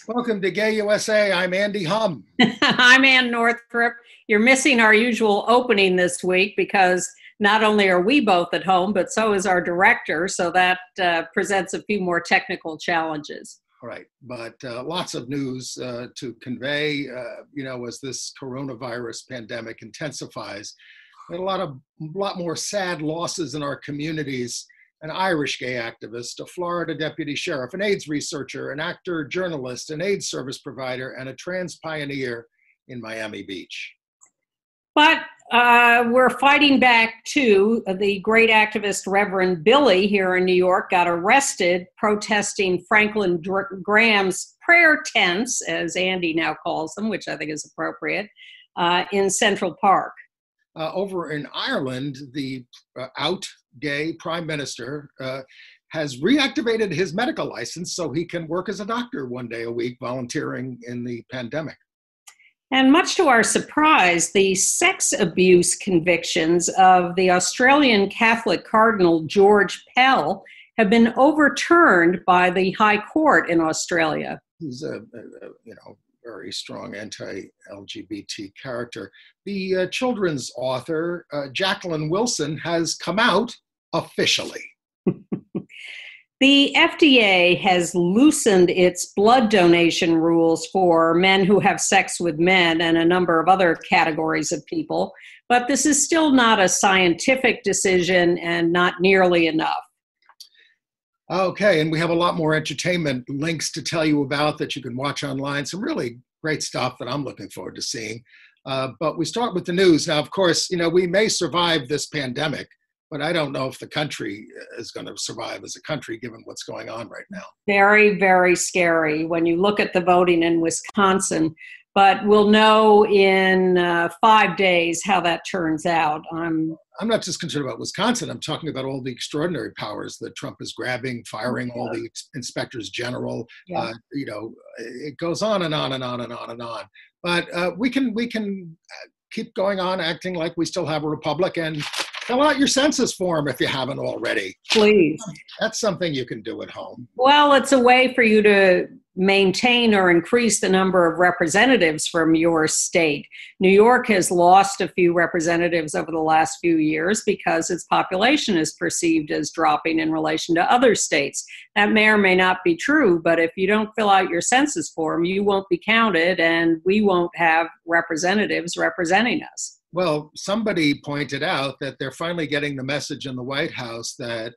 Welcome to Gay USA. I'm Andy Hum. I'm Ann Northrup. You're missing our usual opening this week because not only are we both at home, but so is our director. So that presents a few more technical challenges. Right, but lots of news to convey, as this coronavirus pandemic intensifies. And a lot more sad losses in our communities. An Irish gay activist, a Florida deputy sheriff, an AIDS researcher, an actor, journalist, an AIDS service provider, and a trans pioneer in Miami Beach. But we're fighting back too. The great activist Reverend Billy here in New York got arrested protesting Franklin Graham's prayer tents, as Andy now calls them, which I think is appropriate, in Central Park. Over in Ireland, the out gay prime minister has reactivated his medical license so he can work as a doctor one day a week, volunteering in the pandemic. And much to our surprise, the sex abuse convictions of the Australian Catholic Cardinal George Pell have been overturned by the High Court in Australia. He's a very strong anti-LGBT character. The children's author, Jacqueline Wilson, has come out officially. The FDA has loosened its blood donation rules for men who have sex with men and a number of other categories of people, but this is still not a scientific decision and not nearly enough. Okay, and we have a lot more entertainment links to tell you about that you can watch online. Some really great stuff that I'm looking forward to seeing. But we start with the news. Now, of course, we may survive this pandemic, but I don't know if the country is going to survive as a country given what's going on right now. Very, very scary when you look at the voting in Wisconsin. But we'll know in 5 days how that turns out. I'm not just concerned about Wisconsin. I'm talking about all the extraordinary powers that Trump is grabbing, firing all the inspectors general. Yeah. It goes on and on and on and on and on. But we can keep going on acting like we still have a republic and fill out your census form if you haven't already. Please. That's something you can do at home. Well, it's a way for you to maintain or increase the number of representatives from your state. New York has lost a few representatives over the last few years because its population is perceived as dropping in relation to other states. That may or may not be true, but if you don't fill out your census form, you won't be counted and we won't have representatives representing us. Well, somebody pointed out that they're finally getting the message in the White House that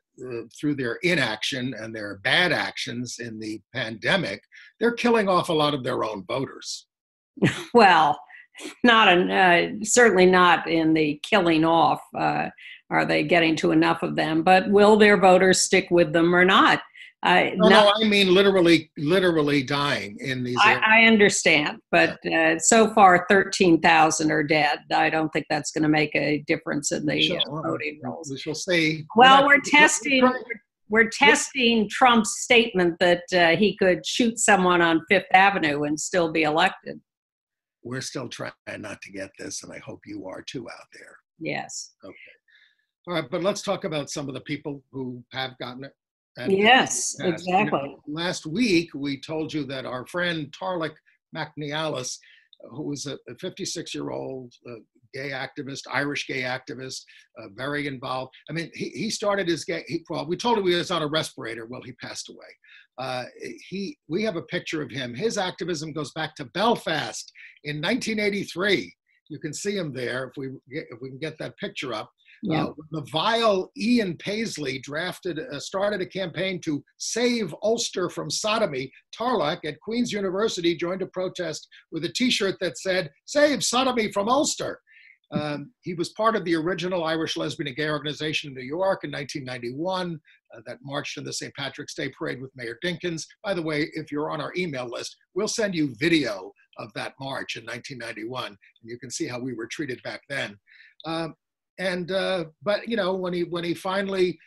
through their inaction and their bad actions in the pandemic, they're killing off a lot of their own voters. Well, certainly not in the killing off. Are they getting to enough of them? But will their voters stick with them or not? No, I mean literally dying in these areas. I understand, but so far 13,000 are dead. I don't think that's going to make a difference in the voting rolls. We shall see. Well, we're testing Trump's statement that he could shoot someone on Fifth Avenue and still be elected. We're still trying not to get this, and I hope you are too out there. Yes. Okay. All right, but let's talk about some of the people who have gotten it. Yes, exactly. Last week, we told you that our friend Tarlik McNealis, who was a 56-year-old gay activist, Irish gay activist, very involved. I mean, he started his we told him he was on a respirator. Well, he passed away. We have a picture of him. His activism goes back to Belfast in 1983. You can see him there if we can get that picture up. Yeah. The vile Ian Paisley started a campaign to save Ulster from sodomy. Tarlac at Queen's University joined a protest with a T-shirt that said, "Save sodomy from Ulster." He was part of the original Irish Lesbian and Gay Organization in New York in 1991 that marched in the St. Patrick's Day Parade with Mayor Dinkins. But the way, if you're on our email list, we'll send you video of that march in 1991, and you can see how we were treated back then. But when he finally,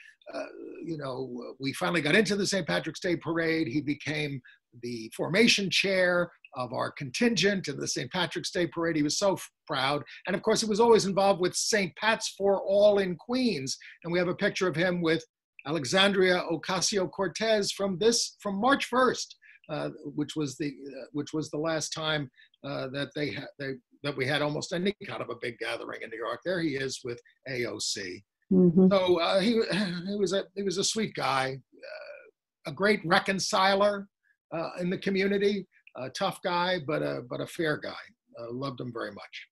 we finally got into the St. Patrick's Day Parade, he became the formation chair of our contingent in the St. Patrick's Day Parade. He was so proud. And of course, he was always involved with St. Pat's for All in Queens. And we have a picture of him with Alexandria Ocasio-Cortez from March 1st. which was the last time that that we had almost any kind of a big gathering in New York. There he is with AOC. Mm-hmm. So he was a sweet guy, a great reconciler in the community, a tough guy, but a fair guy. Loved him very much.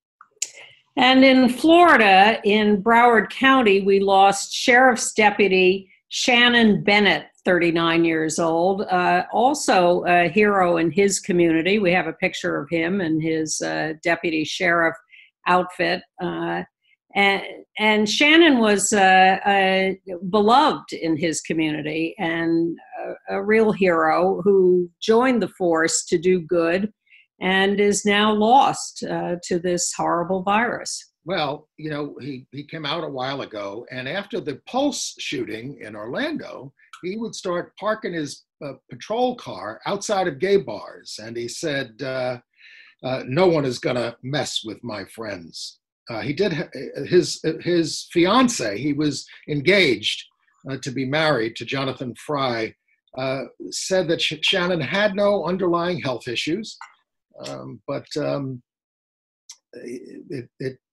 And in Florida, in Broward County, we lost Sheriff's Deputy Shannon Bennett, 39 years old, also a hero in his community. We have a picture of him in his deputy sheriff outfit. And Shannon was beloved in his community and a real hero who joined the force to do good and is now lost to this horrible virus. Well, you know, he came out a while ago, and after the Pulse shooting in Orlando, he would start parking his patrol car outside of gay bars. And he said, no one is going to mess with my friends. He did his fiance, he was engaged to be married to Jonathan Fry, said that Shannon had no underlying health issues, but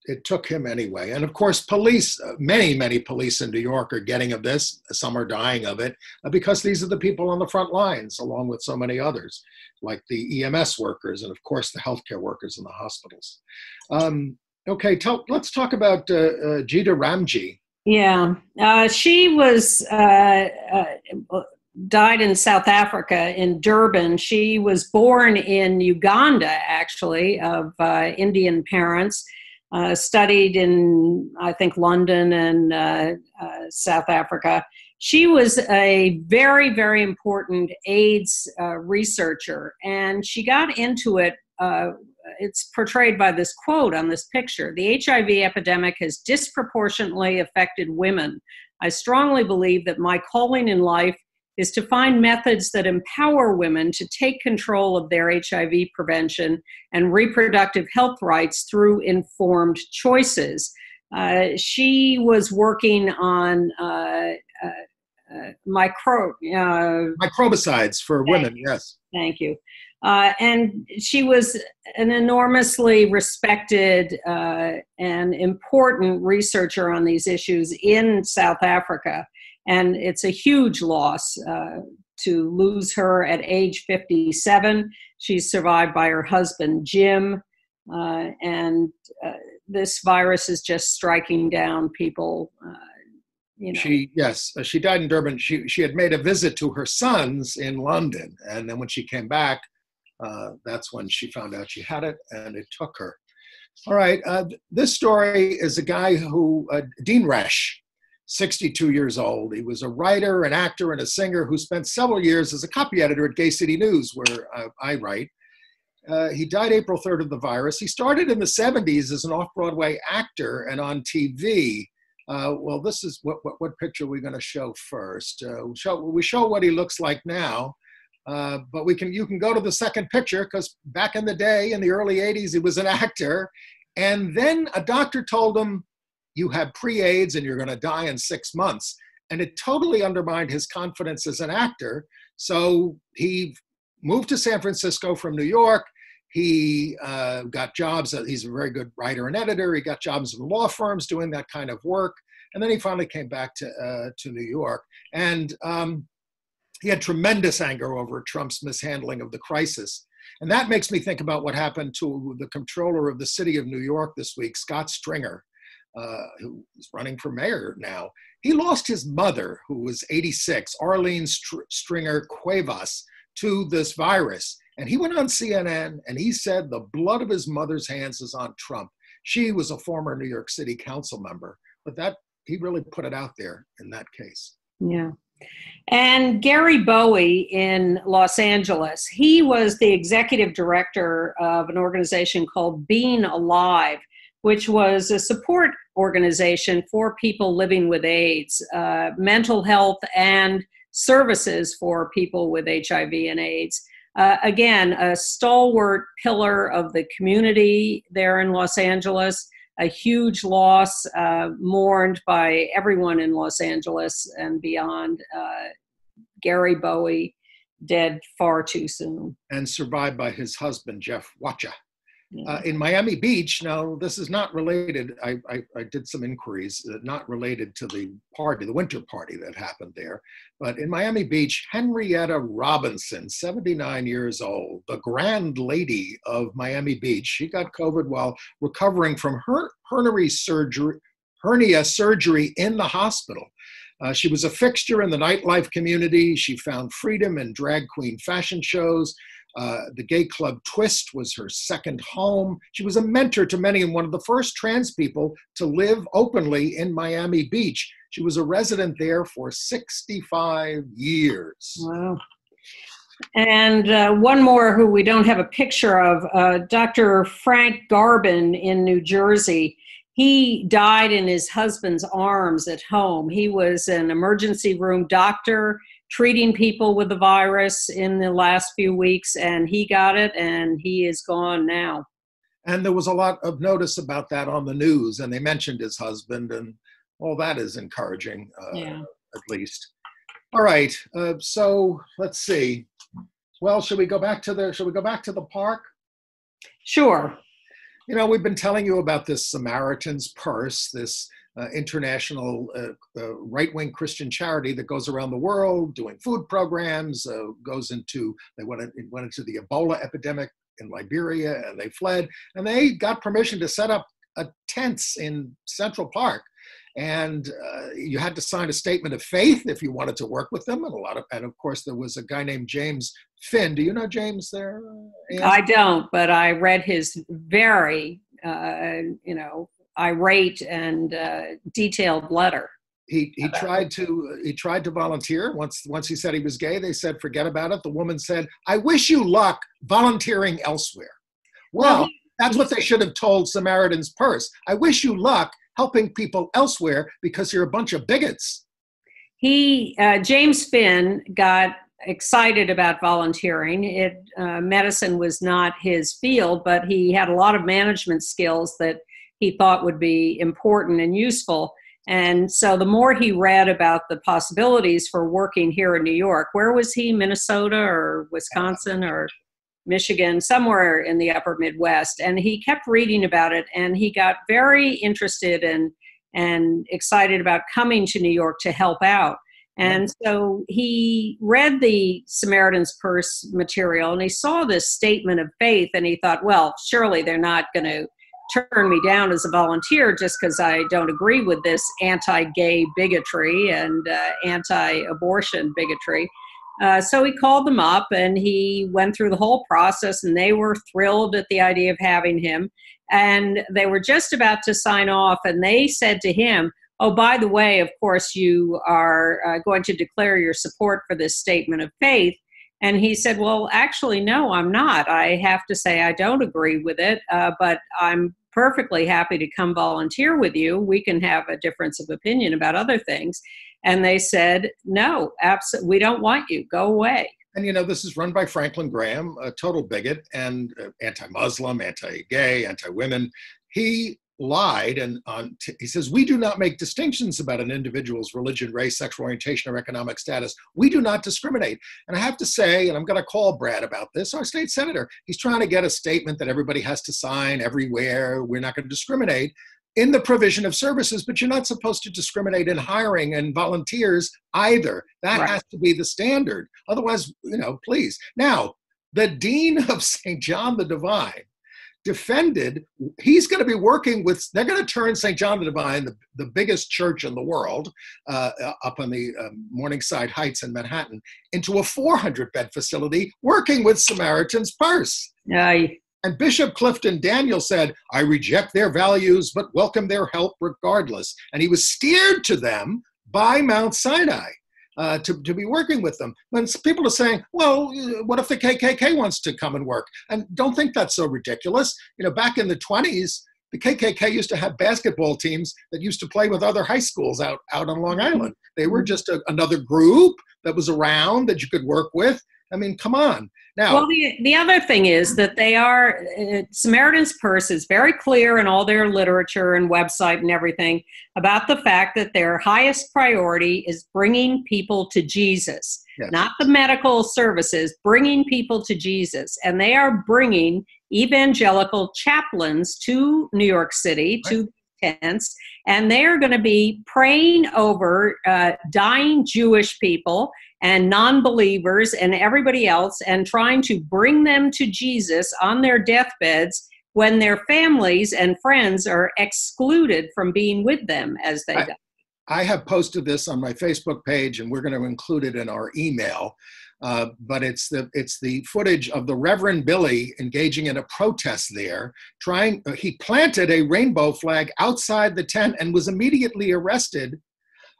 it took him anyway. And of course, police, many police in New York are getting of this. Some are dying of it because these are the people on the front lines, along with so many others, like the EMS workers and of course the healthcare workers in the hospitals. Okay, let's talk about Jita Ramji. Yeah, she was died in South Africa, in Durban. She was born in Uganda, actually, of Indian parents, studied in, I think, London and South Africa. She was a very, very important AIDS researcher, and she got into it. It's portrayed by this quote on this picture. "The HIV epidemic has disproportionately affected women. I strongly believe that my calling in life is to find methods that empower women to take control of their HIV prevention and reproductive health rights through informed choices." She was working on microbicides for women, yes. Thank you. And she was an enormously respected and important researcher on these issues in South Africa. And it's a huge loss to lose her at age 57. She's survived by her husband, Jim. And this virus is just striking down people. You know. She died in Durban. She had made a visit to her sons in London. And then when she came back, that's when she found out she had it, and it took her. All right. This story is a guy who, Dean Resch, 62 years old. He was a writer, an actor, and a singer who spent several years as a copy editor at Gay City News, where I write. He died April 3rd of the virus. He started in the 70s as an off-Broadway actor and on TV. Well, this is what picture we're going to show first. We show what he looks like now, but you can go to the second picture, because back in the day, in the early 80s, he was an actor. And then a doctor told him, "You have pre-AIDS and you're going to die in 6 months." And it totally undermined his confidence as an actor. So he moved to San Francisco from New York. He got jobs. He's a very good writer and editor. He got jobs in law firms doing that kind of work. And then he finally came back to New York. And he had tremendous anger over Trump's mishandling of the crisis. And that makes me think about what happened to the comptroller of the city of New York this week, Scott Stringer, who is running for mayor now. He lost his mother, who was 86, Arlene Stringer Cuevas, to this virus. And he went on CNN and he said the blood of his mother's hands is on Trump. She was a former New York City council member, but he really put it out there in that case. Yeah. And Gary Bowie in Los Angeles, he was the executive director of an organization called Being Alive, which was a support organization for people living with AIDS, mental health and services for people with HIV and AIDS. Again, a stalwart pillar of the community there in Los Angeles, a huge loss, mourned by everyone in Los Angeles and beyond. Gary Bowie dead far too soon. And survived by his husband, Jeff Watcha. Yeah. In Miami Beach, now this is not related, I did some inquiries, not related to the winter party that happened there, but in Miami Beach, Henrietta Robinson, 79 years old, the grand lady of Miami Beach, she got COVID while recovering from hernia surgery in the hospital. She was a fixture in the nightlife community. She found freedom in drag queen fashion shows. The gay club Twist was her second home. She was a mentor to many and one of the first trans people to live openly in Miami Beach. She was a resident there for 65 years. Wow. And one more who we don't have a picture of, Dr. Frank Garban in New Jersey. He died in his husband's arms at home. He was an emergency room doctor treating people with the virus in the last few weeks, and he got it, and he is gone now. And there was a lot of notice about that on the news, and they mentioned his husband, and well, that is encouraging, at least. All right, so let's see. Well, should we go back to the park? Sure. You know, we've been telling you about this Samaritan's Purse, this international right-wing Christian charity that goes around the world doing food programs, they went into the Ebola epidemic in Liberia, and they fled, and they got permission to set up tents in Central Park. And you had to sign a statement of faith if you wanted to work with them, and of course there was a guy named James Finn. Do you know James there? I don't, but I read his very, irate and detailed letter. He tried to volunteer. Once he said he was gay, they said forget about it. The woman said, "I wish you luck volunteering elsewhere." Well, that's what they should have told Samaritan's Purse. I wish you luck helping people elsewhere because you're a bunch of bigots. James Finn got excited about volunteering. Medicine was not his field, but he had a lot of management skills that he thought would be important and useful. And so the more he read about the possibilities for working here in New York, where was he, Minnesota or Wisconsin or Michigan, somewhere in the upper Midwest, and he kept reading about it, and he got very interested and excited about coming to New York to help out. And so he read the Samaritan's Purse material, and he saw this statement of faith, and he thought, well, surely they're not going to turn me down as a volunteer just because I don't agree with this anti-gay bigotry and anti-abortion bigotry. So he called them up, and he went through the whole process, and they were thrilled at the idea of having him. And they were just about to sign off, and they said to him, oh, by the way, of course, you are going to declare your support for this statement of faith. And he said, well, actually, no, I'm not. I have to say I don't agree with it, but I'm perfectly happy to come volunteer with you. We can have a difference of opinion about other things. And they said, no, absolutely, we don't want you. Go away. And, this is run by Franklin Graham, a total bigot and anti-Muslim, anti-gay, anti-women. He lied, and he says, we do not make distinctions about an individual's religion, race, sexual orientation, or economic status. We do not discriminate. And I have to say, and I'm going to call Brad about this, our state senator, he's trying to get a statement that everybody has to sign everywhere. We're not going to discriminate in the provision of services, but you're not supposed to discriminate in hiring and volunteers either. That right. has to be the standard. Otherwise, please. Now, the dean of St. John the Divine defended, he's going to be working with, they're going to turn St. John the Divine, the biggest church in the world, up on the Morningside Heights in Manhattan, into a 400-bed facility working with Samaritan's Purse. And Bishop Clifton Daniel said, I reject their values, but welcome their help regardless. And he was steered to them by Mount Sinai to be working with them. When people are saying, well, what if the KKK wants to come and work? And don't think that's so ridiculous. Back in the 1920s, the KKK used to have basketball teams that used to play with other high schools out on Long Island. They were just another group that was around that you could work with. I mean, come on. Now, well, the other thing is that they are, Samaritan's Purse is very clear in all their literature and website and everything about the fact that their highest priority is bringing people to Jesus. Yes. not the medical services, bringing people to Jesus. And they are bringing evangelical chaplains to New York City, to tents, and they're going to be praying over dying Jewish people and non-believers and everybody else, and trying to bring them to Jesus on their deathbeds when their families and friends are excluded from being with them as they die. I have posted this on my Facebook page, and we're going to include it in our email. But it's the footage of the Reverend Billy engaging in a protest there. He planted a rainbow flag outside the tent and was immediately arrested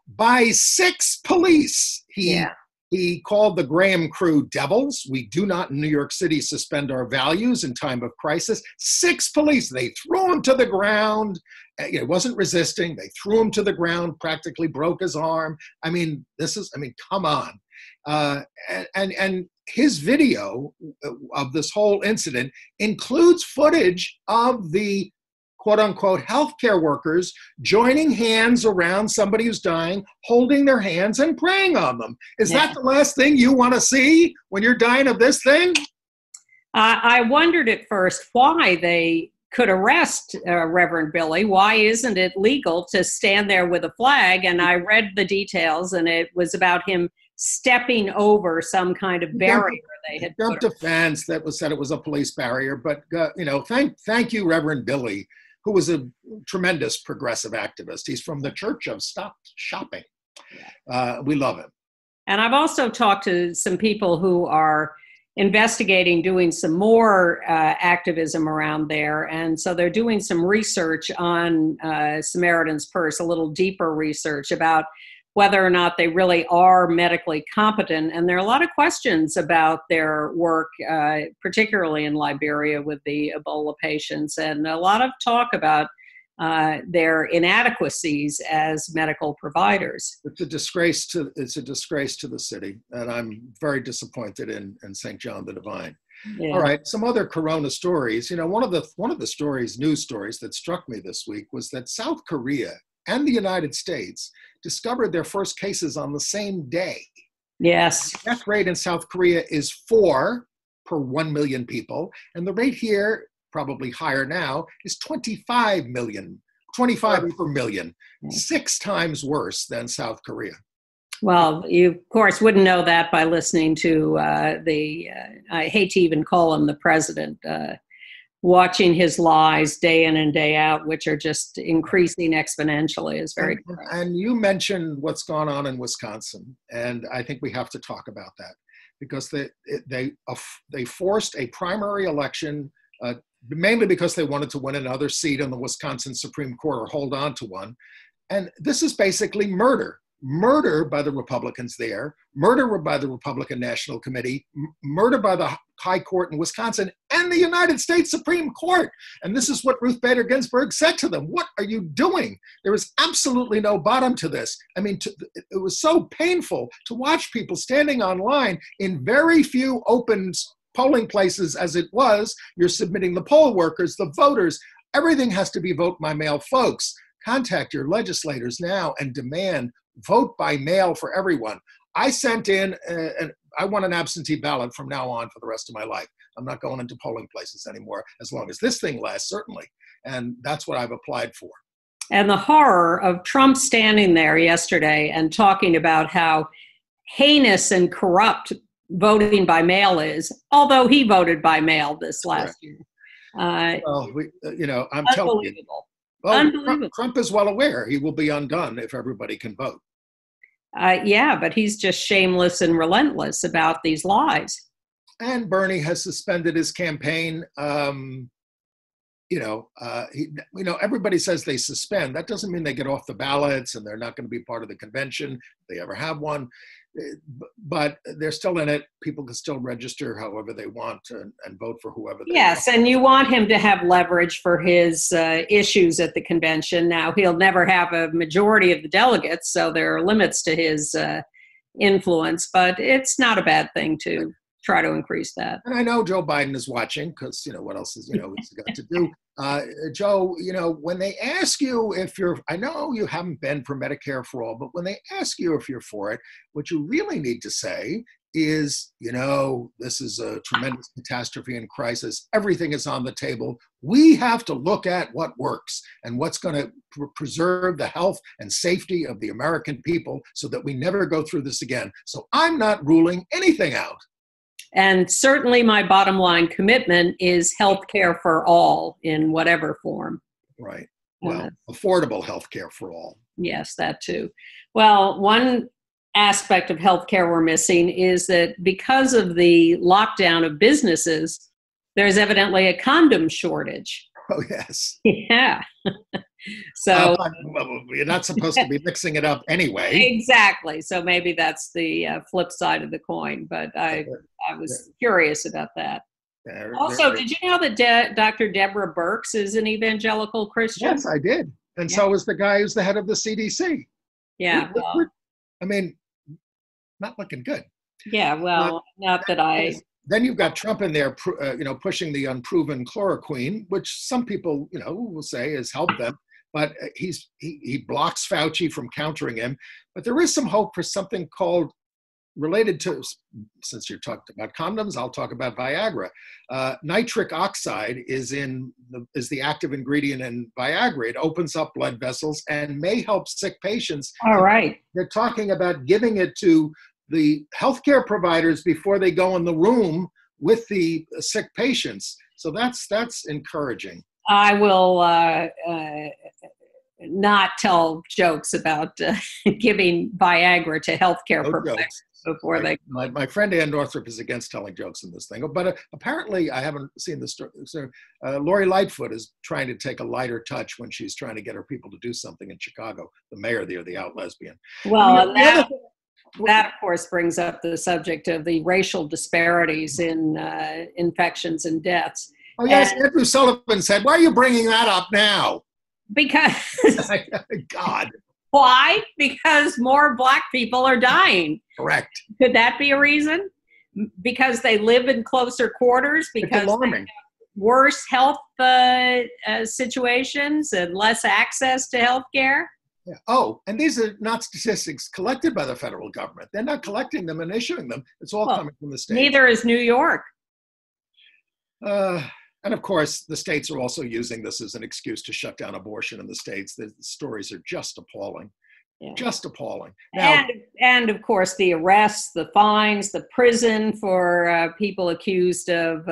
by 6 police. He called the Graham crew devils. We do not in New York City suspend our values in time of crisis. 6 police, they threw him to the ground. It wasn't resisting. They threw him to the ground, practically broke his arm. Come on. And his video of this whole incident includes footage of the quote unquote healthcare workers joining hands around somebody who's dying, holding their hands and praying on them. Is that the last thing you want to see when you're dying of this thing? I wondered at first why they could arrest Reverend Billy. Why isn't it legal to stand there with a flag? And I read the details, and it was about him stepping over some kind of barrier they had jumped a fence that said it was a police barrier. But thank you, Reverend Billy, who was a tremendous progressive activist. He's from the Church of Stop Shopping. We love him. And I've also talked to some people who are investigating doing some more activism around there. And so they're doing some research on Samaritan's Purse, a little deeper research about whether or not they really are medically competent. And there are a lot of questions about their work, particularly in Liberia with the Ebola patients, and a lot of talk about their inadequacies as medical providers. It's a disgrace to the city, and I'm very disappointed in St. John the Divine. Yeah. All right, some other corona stories. One of the news stories that struck me this week was that South Korea and the United States discovered their first cases on the same day. Yes. The death rate in South Korea is 4 per 1 million people, and the rate here, probably higher now, is 25 per million, 6 times worse than South Korea. Well, you, of course, wouldn't know that by listening to I hate to even call him the president, watching his lies day in and day out, which are just increasing exponentially, is very correct. And you mentioned what's gone on in Wisconsin, and I think we have to talk about that, because they forced a primary election, mainly because they wanted to win another seat on the Wisconsin Supreme Court or hold on to one. And this is basically murder. Murder by the Republicans there, murder by the Republican National Committee, murder by the High Court in Wisconsin, and the United States Supreme Court. And this is what Ruth Bader Ginsburg said to them. What are you doing? There is absolutely no bottom to this. I mean, it was so painful to watch people standing online in very few open polling places as it was. You're submitting the poll workers, the voters. Everything has to be vote by mail. Folks, contact your legislators now and demand vote by mail for everyone. I sent in, I want an absentee ballot from now on for the rest of my life. I'm not going into polling places anymore, as long as this thing lasts, certainly. And that's what I've applied for. And the horror of Trump standing there yesterday and talking about how heinous and corrupt voting by mail is, although he voted by mail this last year. I'm telling you. Well, Trump is well aware he will be undone if everybody can vote. But he's just shameless and relentless about these lies. And Bernie has suspended his campaign. Everybody says they suspend. That doesn't mean they get off the ballots and they're not going to be part of the convention if they ever have one. But they're still in it. People can still register however they want and vote for whoever they want. Yes, and you want him to have leverage for his issues at the convention. Now, he'll never have a majority of the delegates, so there are limits to his influence, but it's not a bad thing to try to increase that. And I know Joe Biden is watching because, what else is, he's got to do. Joe, when they ask you if you're, I know you haven't been for Medicare for all, but when they ask you if you're for it, what you really need to say is, this is a tremendous catastrophe and crisis. Everything is on the table. We have to look at what works and what's going to preserve the health and safety of the American people so that we never go through this again. So I'm not ruling anything out. And certainly my bottom line commitment is health care for all in whatever form. Right. Well, affordable health care for all. Yes, that too. Well, one aspect of healthcare we're missing is that because of the lockdown of businesses, there's evidently a condom shortage. Oh, yes. Yeah. So you're not supposed to be mixing it up anyway. Exactly. So maybe that's the flip side of the coin. But I was curious about that. Also, did you know that Dr. Deborah Birx is an evangelical Christian? Yes, I did. And so is the guy who's the head of the CDC. Yeah. Not looking good. Yeah, well, not that I... Then you've got Trump in there, pushing the unproven chloroquine, which some people, will say has helped them. But he blocks Fauci from countering him. But there is some hope for something called, related to, since you talked about condoms, I'll talk about Viagra. Nitric oxide is the active ingredient in Viagra. It opens up blood vessels and may help sick patients. All right. They're talking about giving it to the healthcare providers before they go in the room with the sick patients. So that's encouraging. I will not tell jokes about giving Viagra to healthcare providers before they. My friend Ann Northrup is against telling jokes in this thing, but apparently I haven't seen the story. So, Lori Lightfoot is trying to take a lighter touch when she's trying to get her people to do something in Chicago. The mayor there, the out lesbian. Well, that, of course, brings up the subject of the racial disparities in infections and deaths. Oh, yes, Andrew Sullivan said, why are you bringing that up now? Because... God. Why? Because more Black people are dying. Correct. Could that be a reason? Because they live in closer quarters? Because they have worse health situations and less access to health care? Yeah. Oh, and these are not statistics collected by the federal government. They're not collecting them and issuing them. It's all coming from the states. Neither is New York. And of course, the states are also using this as an excuse to shut down abortion in the states. The stories are just appalling. Yeah. Just appalling. Now, and of course, the arrests, the fines, the prison for people accused of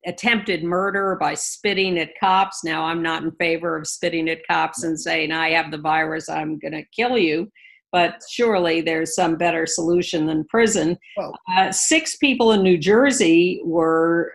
attempted murder by spitting at cops. Now, I'm not in favor of spitting at cops and saying, I have the virus, I'm going to kill you. But surely there's some better solution than prison. Well, 6 people in New Jersey were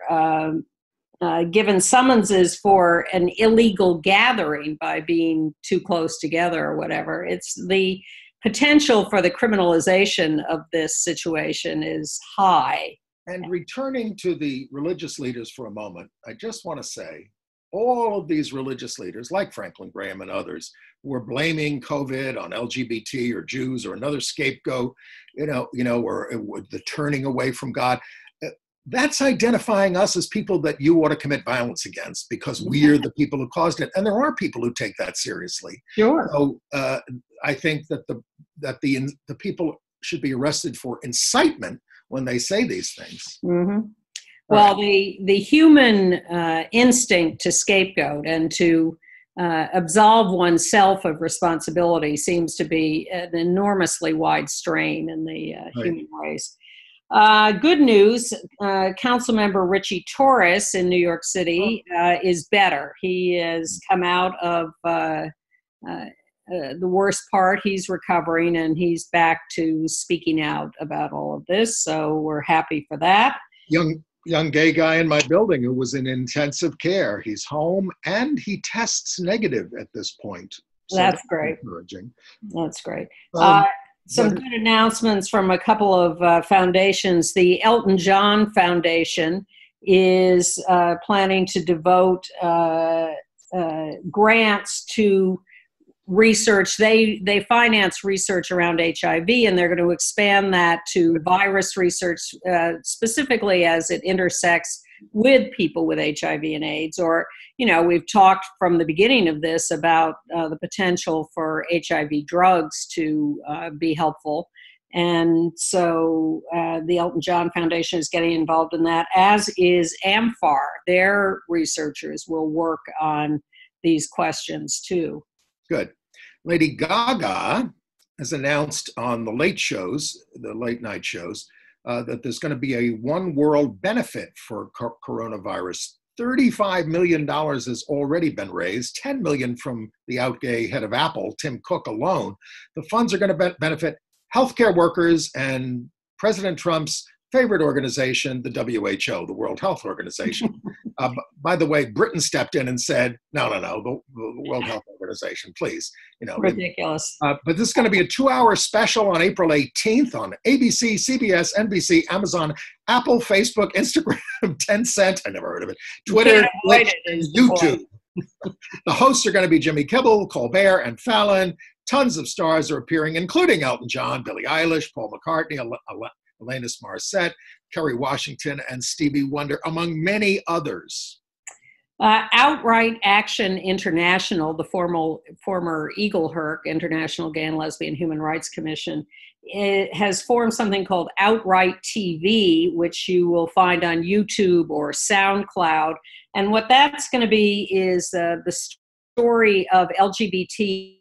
given summonses for an illegal gathering by being too close together or whatever. It's the potential for the criminalization of this situation is high. And returning to the religious leaders for a moment, I just want to say, all of these religious leaders, like Franklin Graham and others, who are blaming COVID on LGBT or Jews or another scapegoat, or the turning away from God. That's identifying us as people that you ought to commit violence against because we're the people who caused it. And there are people who take that seriously. Sure. So I think that the people should be arrested for incitement when they say these things. Mm-hmm. Well, the human instinct to scapegoat and to absolve oneself of responsibility seems to be an enormously wide strain in the human race. Good news, Councilmember Richie Torres in New York City is better. He has come out of the worst part. He's recovering and he's back to speaking out about all of this. So we're happy for that. Young gay guy in my building who was in intensive care. He's home and he tests negative at this point. So that's great. Encouraging. That's great. Some good announcements from a couple of foundations. The Elton John Foundation is planning to devote grants to research. They finance research around HIV, and they're going to expand that to virus research, specifically as it intersects with people with HIV and AIDS. Or, we've talked from the beginning of this about the potential for HIV drugs to be helpful. And so the Elton John Foundation is getting involved in that, as is AMFAR. Their researchers will work on these questions too. Good. Lady Gaga has announced on the late night shows, that there's going to be a one world benefit for coronavirus. $35 million has already been raised, $10 million from the out-gay head of Apple, Tim Cook alone. The funds are going to benefit healthcare workers and President Trump's favorite organization, the WHO, the World Health Organization. By the way, Britain stepped in and said, no, the World Health Organization, please. Ridiculous. But this is going to be a 2-hour special on April 18th on ABC, CBS, NBC, Amazon, Apple, Facebook, Instagram, Tencent, I never heard of it, Twitter, Twitch, and YouTube. The hosts are going to be Jimmy Kimmel, Colbert, and Fallon. Tons of stars are appearing, including Elton John, Billie Eilish, Paul McCartney, Alanis Morissette, Kerry Washington, and Stevie Wonder, among many others. Outright Action International, the former EagleHerc, International Gay and Lesbian Human Rights Commission, has formed something called Outright TV, which you will find on YouTube or SoundCloud. And what that's going to be is the story of LGBT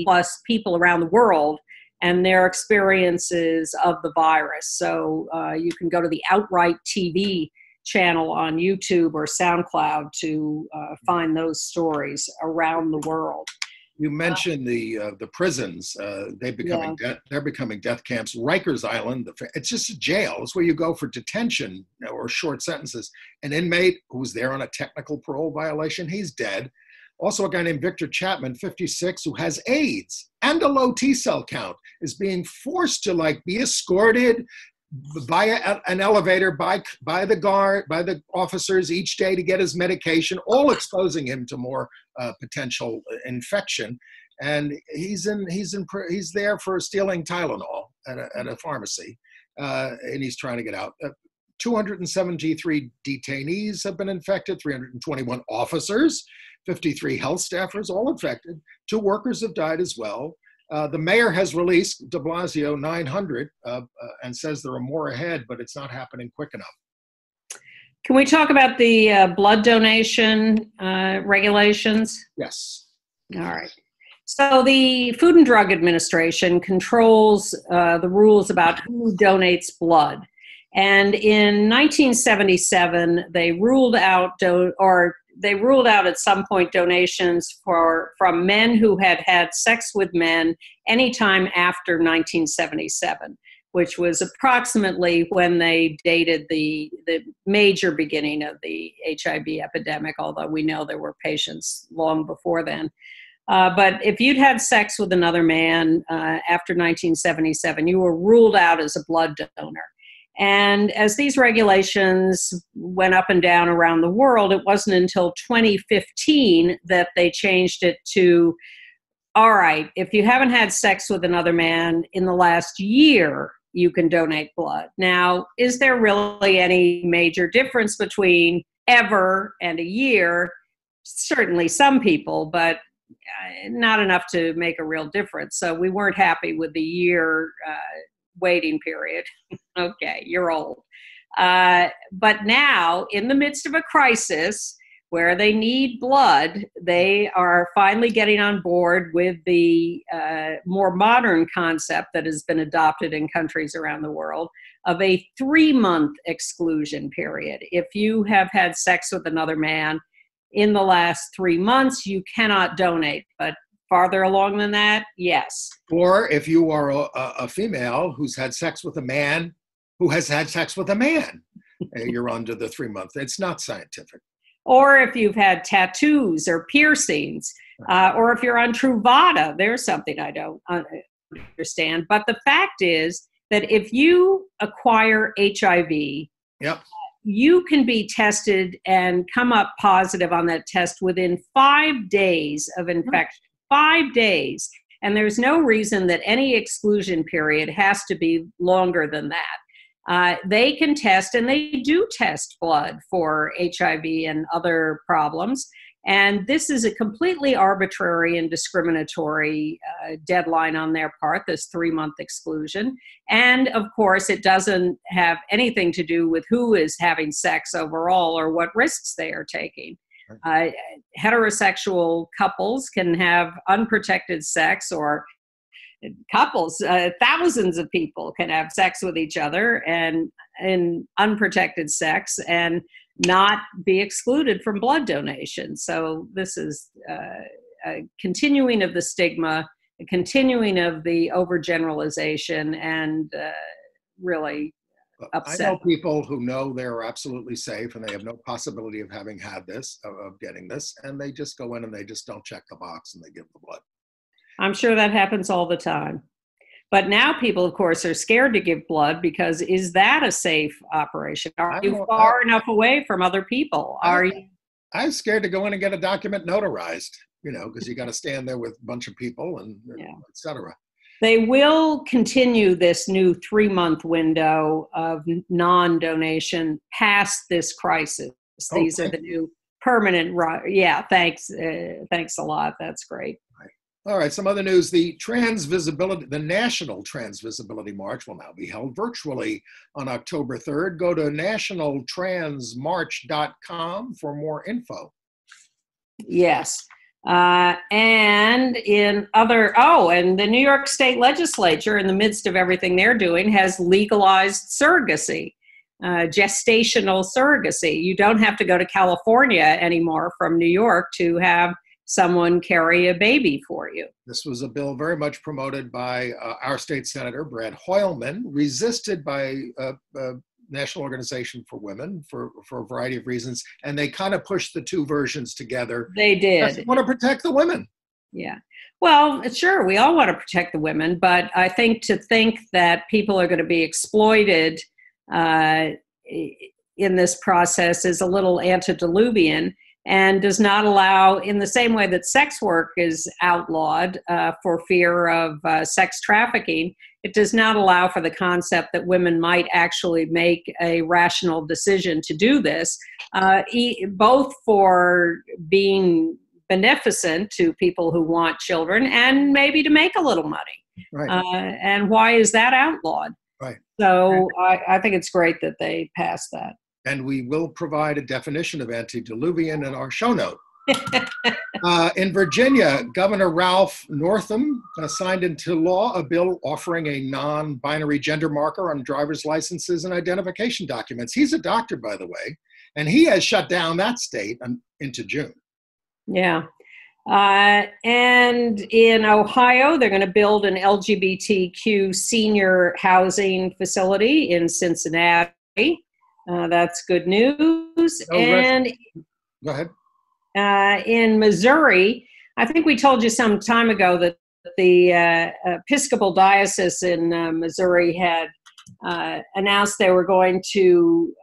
plus people around the world and their experiences of the virus. So you can go to the Outright TV channel on YouTube or SoundCloud to find those stories around the world. You mentioned the prisons. They're becoming death camps. Rikers Island, it's just a jail. It's where you go for detention or short sentences. An inmate who was there on a technical parole violation, he's dead. Also, a guy named Victor Chapman, 56, who has AIDS and a low T-cell count, is being forced to be escorted by an elevator, by the officers each day to get his medication, all exposing him to more potential infection. And he's there for stealing Tylenol at a pharmacy, and he's trying to get out. 273 detainees have been infected, 321 officers, 53 health staffers, all infected. 2 workers have died as well. The mayor has released, de Blasio, 900 and says there are more ahead, but it's not happening quick enough. Can we talk about the blood donation regulations? Yes. All right. So the Food and Drug Administration controls the rules about who donates blood. And in 1977, they ruled out at some point donations from men who had had sex with men anytime after 1977, which was approximately when they dated the major beginning of the HIV epidemic, although we know there were patients long before then. But if you'd had sex with another man after 1977, you were ruled out as a blood donor. And as these regulations went up and down around the world, it wasn't until 2015 that they changed it to, all right, if you haven't had sex with another man in the last year, you can donate blood. Now, is there really any major difference between ever and a year? Certainly some people, but not enough to make a real difference. So we weren't happy with the year waiting period. Okay, you're old. But now, in the midst of a crisis where they need blood, they are finally getting on board with the more modern concept that has been adopted in countries around the world of a 3-month exclusion period. If you have had sex with another man in the last 3 months, you cannot donate. But farther along than that, yes. Or if you are a female who's had sex with a man who has had sex with a man, you're under the 3-month. It's not scientific. Or if you've had tattoos or piercings, or if you're on Truvada, there's something I don't understand. But the fact is that if you acquire HIV, yep, you can be tested and come up positive on that test within 5 days of infection. 5 days. And there's no reason that any exclusion period has to be longer than that. They can test, and they do test blood for HIV and other problems. And this is a completely arbitrary and discriminatory deadline on their part, this 3-month exclusion. And of course, it doesn't have anything to do with who is having sex overall or what risks they are taking. Heterosexual couples can have unprotected sex, or couples, thousands of people can have sex with each other and in unprotected sex and not be excluded from blood donation. So this is a continuing of the stigma, a continuing of the overgeneralization, and really upset. I know people who know they're absolutely safe and they have no possibility of having had this, of getting this, and they just go in and they just don't check the box and they give the blood. I'm sure that happens all the time. But now people, of course, are scared to give blood because is that a safe operation? Are you far enough away from other people? I'm scared to go in and get a document notarized, because you got to stand there with a bunch of people and et cetera. They will continue this new 3-month window of non-donation past this crisis. These are the new permanent. Yeah, thanks. Thanks a lot. That's great. All right, some other news. The National Trans Visibility March will now be held virtually on October 3rd. Go to nationaltransmarch.com for more info. Yes. And the New York State Legislature, in the midst of everything they're doing, has legalized surrogacy, gestational surrogacy. You don't have to go to California anymore from New York to have someone carry a baby for you. This was a bill very much promoted by our state senator, Brad Hoylman, resisted by National Organization for Women for a variety of reasons. And they kind of pushed the two versions together. They did. They want to protect the women. Yeah. Well, sure, we all want to protect the women, but I think that people are going to be exploited in this process is a little antediluvian, and does not allow, in the same way that sex work is outlawed for fear of sex trafficking, it does not allow for the concept that women might actually make a rational decision to do this, both for being beneficent to people who want children and maybe to make a little money. Right. And why is that outlawed? Right. So I think it's great that they passed that. And we will provide a definition of antediluvian in our show note. In Virginia, Governor Ralph Northam signed into law a bill offering a non-binary gender marker on driver's licenses and identification documents. He's a doctor, by the way, and he has shut down that state into June. Yeah. And in Ohio, they're going to build an LGBTQ senior housing facility in Cincinnati. That's good news. And go ahead. In Missouri, I think we told you some time ago that the Episcopal Diocese in Missouri had announced they were going to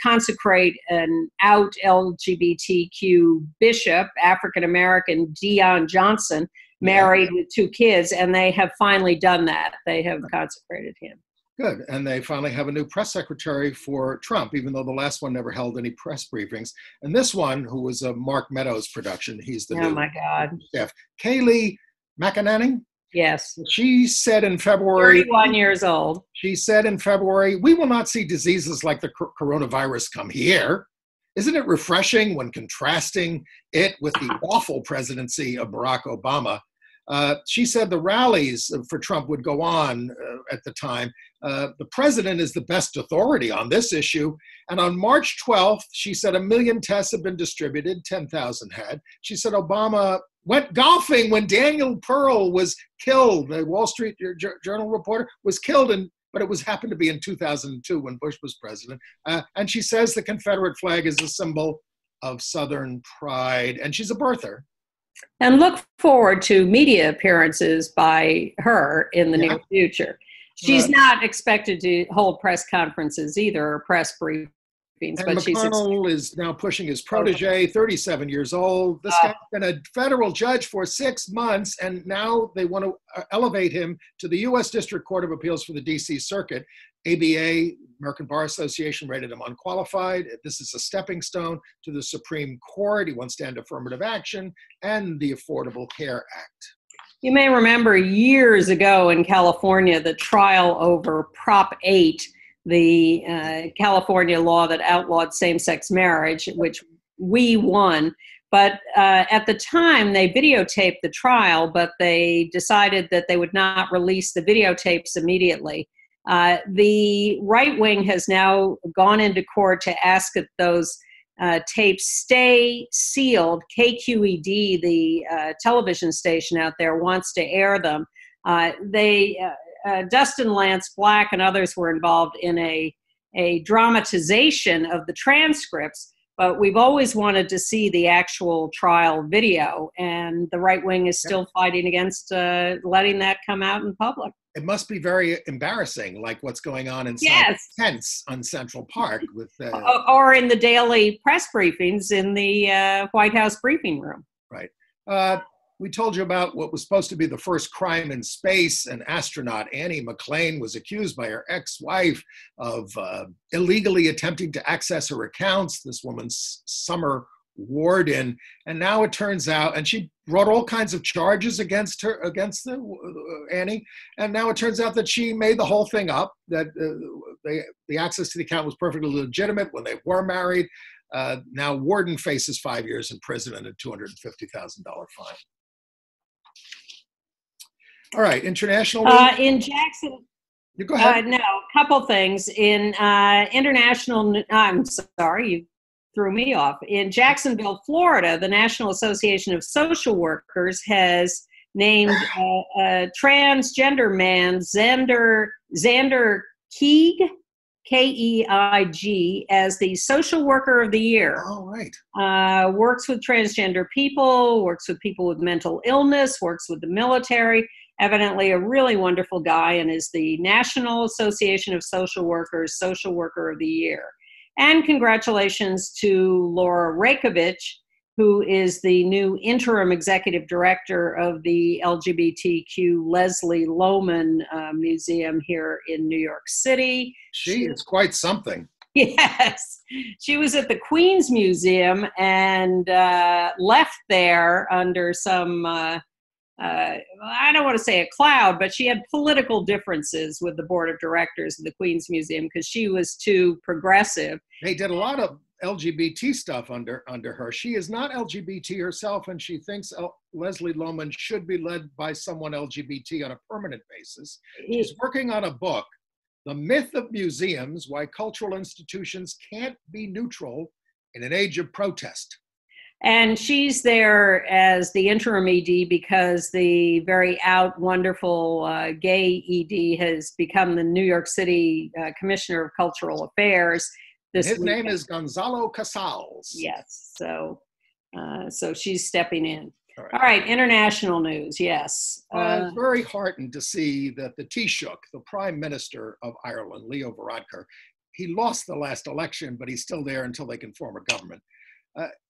consecrate an out LGBTQ bishop, African-American Dion Johnson, married with 2 kids, and they have finally done that. They have consecrated him. Good. And they finally have a new press secretary for Trump, even though the last one never held any press briefings. And this one, who was a Mark Meadows production, he's the new my God. Chef. Kayleigh McEnany? Yes. She said in February. 31 years old. She said in February, we will not see diseases like the coronavirus come here. Isn't it refreshing when contrasting it with the awful presidency of Barack Obama? She said the rallies for Trump would go on at the time. The president is the best authority on this issue. And on March 12th, she said 1 million tests have been distributed, 10,000 had. She said Obama went golfing when Daniel Pearl was killed. The Wall Street Journal reporter was killed, but it happened to be in 2002 when Bush was president. And she says the Confederate flag is a symbol of Southern pride, and she's a birther. And look forward to media appearances by her in the near future. She's not expected to hold press conferences either, or press briefings. briefings. And But McConnell is now pushing his protege, 37 years old. This guy's been a federal judge for 6 months, and now they want to elevate him to the U.S. District Court of Appeals for the D.C. Circuit. ABA, American Bar Association, rated him unqualified. This is a stepping stone to the Supreme Court. He wants to end affirmative action and the Affordable Care Act. You may remember years ago in California, the trial over Prop 8, the California law that outlawed same-sex marriage, which we won. But at the time, they videotaped the trial, but they decided that they would not release the videotapes immediately. The right wing has now gone into court to ask that those tapes stay sealed. KQED, the television station out there, wants to air them. Dustin Lance Black and others were involved in a dramatization of the transcripts, but we've always wanted to see the actual trial video, and the right wing is still fighting against letting that come out in public. It must be very embarrassing, like what's going on inside Yes. tents on Central Park with or in the daily press briefings in the White House briefing room. Right. We told you about what was supposed to be the first crime in space. An astronaut, Annie McClain, was accused by her ex-wife of illegally attempting to access her accounts, this woman's summer warden. And now it turns out, and she brought all kinds of charges against Annie. And now it turns out that she made the whole thing up, that the access to the account was perfectly legitimate when they were married. Now Warden faces 5 years in prison and a $250,000 fine. All right, international news. In Jackson, You go ahead. no, a couple things. In international, I'm sorry, you threw me off. In Jacksonville, Florida, the National Association of Social Workers has named a transgender man, Xander Keig, Keig, as the Social Worker of the Year. Oh, right. Works with transgender people, works with people with mental illness, works with the military. Evidently a really wonderful guy, and is the National Association of Social Workers Social Worker of the Year. And congratulations to Laura Rakovich, who is the new interim executive director of the LGBTQ Leslie Loman Museum here in New York City. She is quite something. Yes. She was at the Queen's Museum and left there under some, I don't want to say a cloud, but she had political differences with the board of directors of the Queen's Museum because she was too progressive. They did a lot of LGBT stuff under her. She is not LGBT herself, and she thinks Leslie Loman should be led by someone LGBT on a permanent basis. She's working on a book, The Myth of Museums, Why Cultural Institutions Can't Be Neutral in an Age of Protest. And she's there as the interim ED because the very out, wonderful gay ED has become the New York City Commissioner of Cultural Affairs. His name is Gonzalo Casals. Yes, so she's stepping in. All right, international news, yes. I'm very heartened to see that the Taoiseach, the Prime Minister of Ireland, Leo Varadkar, he lost the last election, but he's still there until they can form a government.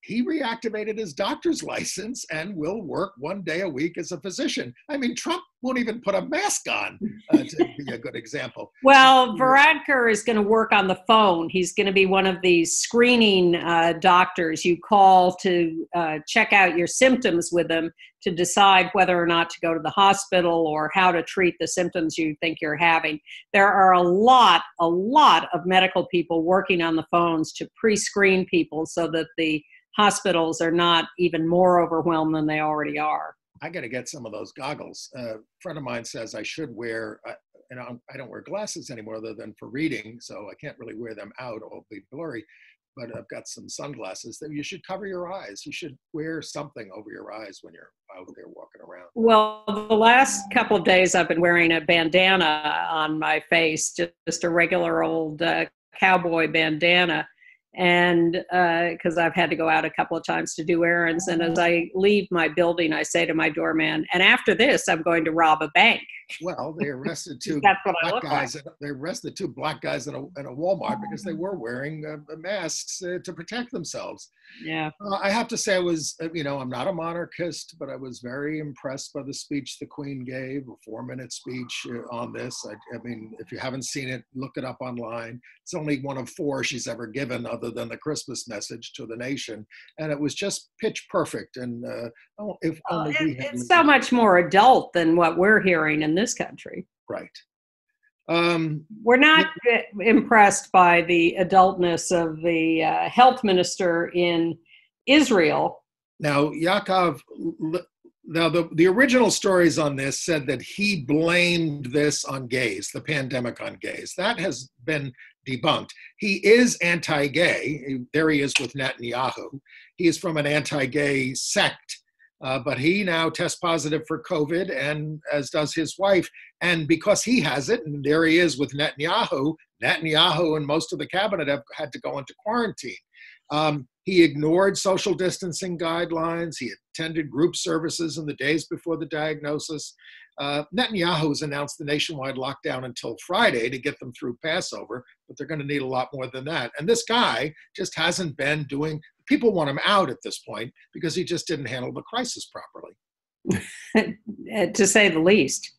He reactivated his doctor's license and will work 1 day a week as a physician. I mean, Trump won't even put a mask on, to be a good example. Well, Varadkar is going to work on the phone. He's going to be one of these screening doctors you call to check out your symptoms with them to decide whether or not to go to the hospital or how to treat the symptoms you think you're having. There are a lot of medical people working on the phones to pre-screen people so that the hospitals are not even more overwhelmed than they already are. I got to get some of those goggles. A friend of mine says I should wear, I don't wear glasses anymore other than for reading, so I can't really wear them out, it'll be blurry, but I've got some sunglasses that you should cover your eyes. You should wear something over your eyes when you're out there walking around. Well, the last couple of days I've been wearing a bandana on my face, just a regular old cowboy bandana. And because I've had to go out a couple of times to do errands. And as I leave my building, I say to my doorman, and after this, I'm going to rob a bank. Well, they arrested two That's what I black look guys. like. They arrested two black guys in a Walmart because they were wearing masks to protect themselves. Yeah. I have to say, I was, I'm not a monarchist, but I was very impressed by the speech the Queen gave, a 4-minute speech on this. I mean, if you haven't seen it, look it up online. It's only one of 4 she's ever given, other than the Christmas message to the nation, and it was just pitch perfect. And if only we had it's so much more adult than what we're hearing in this country. Right. We're not impressed by the adultness of the health minister in Israel. Now, the original stories on this said that he blamed this on gays, the pandemic on gays. That has been debunked. He is anti-gay. There he is with Netanyahu. He is from an anti-gay sect. But he now tests positive for COVID, and as does his wife. And because he has it, and there he is with Netanyahu and most of the cabinet have had to go into quarantine. He ignored social distancing guidelines. He attended group services in the days before the diagnosis. Netanyahu has announced the nationwide lockdown until Friday to get them through Passover, but they're going to need a lot more than that. And this guy just hasn't been doing, people want him out at this point because he just didn't handle the crisis properly. To say the least.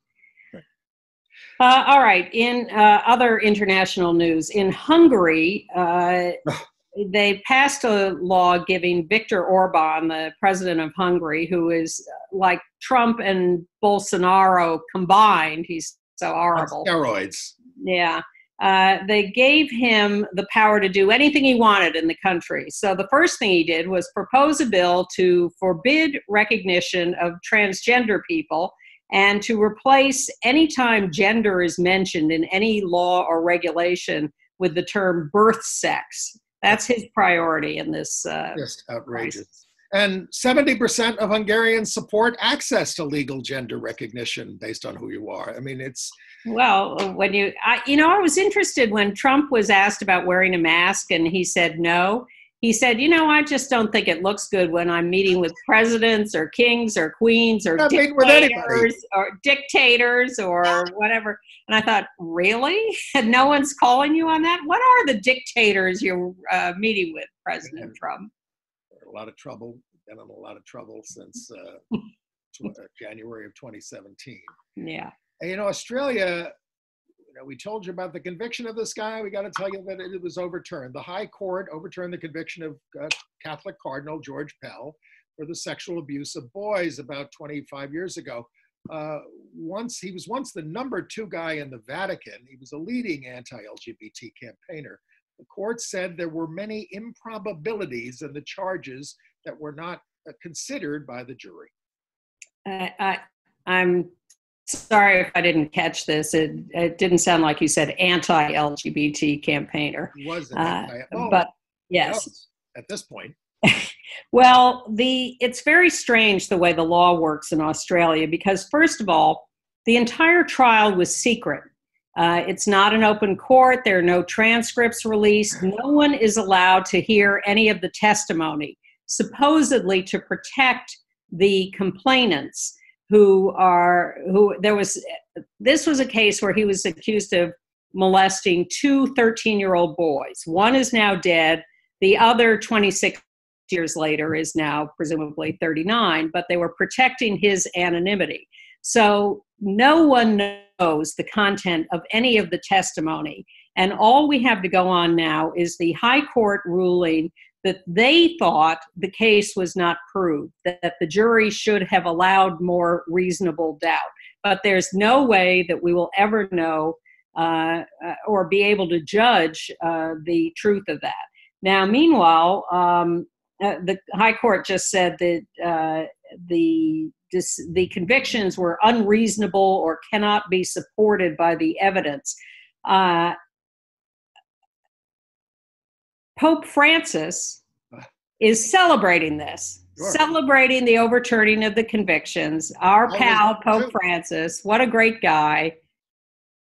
All right. In other international news, in Hungary, they passed a law giving Viktor Orban, the president of Hungary, who is like Trump and Bolsonaro combined. He's so horrible. Steroids. Yeah. They gave him the power to do anything he wanted in the country. So the first thing he did was propose a bill to forbid recognition of transgender people and to replace any time gender is mentioned in any law or regulation with the term birth sex. That's his priority in this. Just outrageous. Crisis. And 70% of Hungarians support access to legal gender recognition based on who you are. I mean, it's... Well, when I was interested when Trump was asked about wearing a mask and he said no. He said, I just don't think it looks good when I'm meeting with presidents or kings or queens or dictators or whatever. And I thought, really? And no one's calling you on that? What are the dictators you're meeting with, President Trump? A lot of trouble. Been in a lot of trouble since January of 2017. Yeah. And, Australia, we told you about the conviction of this guy. We got to tell you that it was overturned. The High Court overturned the conviction of Catholic Cardinal George Pell for the sexual abuse of boys about 25 years ago. He was once the number 2 guy in the Vatican. He was a leading anti-LGBT campaigner. The court said there were many improbabilities in the charges that were not considered by the jury. I'm sorry if I didn't catch this. It didn't sound like you said anti-LGBT campaigner. He was but yes. At this point. Well, it's very strange the way the law works in Australia because, first of all, the entire trial was secret. It's not an open court. There are no transcripts released. No one is allowed to hear any of the testimony, supposedly to protect the complainants this was a case where he was accused of molesting 2 13-year-old boys. One is now dead. The other 26 years later is now presumably 39, but they were protecting his anonymity. So no one knows the content of any of the testimony. And all we have to go on now is the High Court ruling that they thought the case was not proved, that the jury should have allowed more reasonable doubt. But there's no way that we will ever know or be able to judge the truth of that. Now, meanwhile, the High Court just said that the convictions were unreasonable or cannot be supported by the evidence. Pope Francis is celebrating this, celebrating the overturning of the convictions. Our pal, Pope Francis, what a great guy,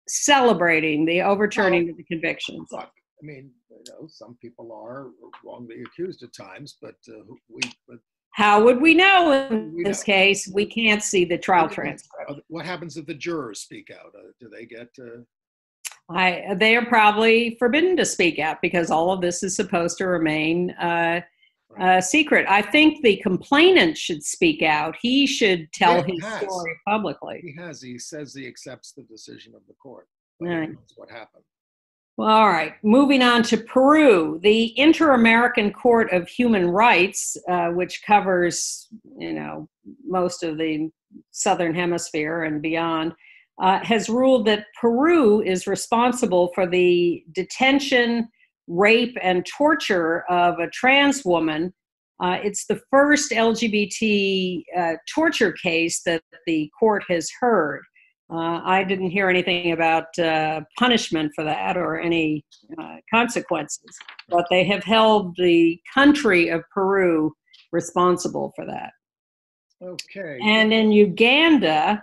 celebrating the overturning of the convictions. Look, I mean, some people are wrongly accused at times, but how would we know in we this know. case? We can't see the trial transcript. What happens if the jurors speak out? Do they get? They are probably forbidden to speak out because all of this is supposed to remain secret. I think the complainant should speak out. He should tell his story publicly. He has. He says he accepts the decision of the court. Right. That's what happened. Well, all right. Moving on to Peru, the Inter-American Court of Human Rights, which covers, most of the Southern Hemisphere and beyond, has ruled that Peru is responsible for the detention, rape, and torture of a trans woman. It's the first LGBT torture case that the court has heard. I didn't hear anything about punishment for that or any consequences, but they have held the country of Peru responsible for that. Okay. And in Uganda,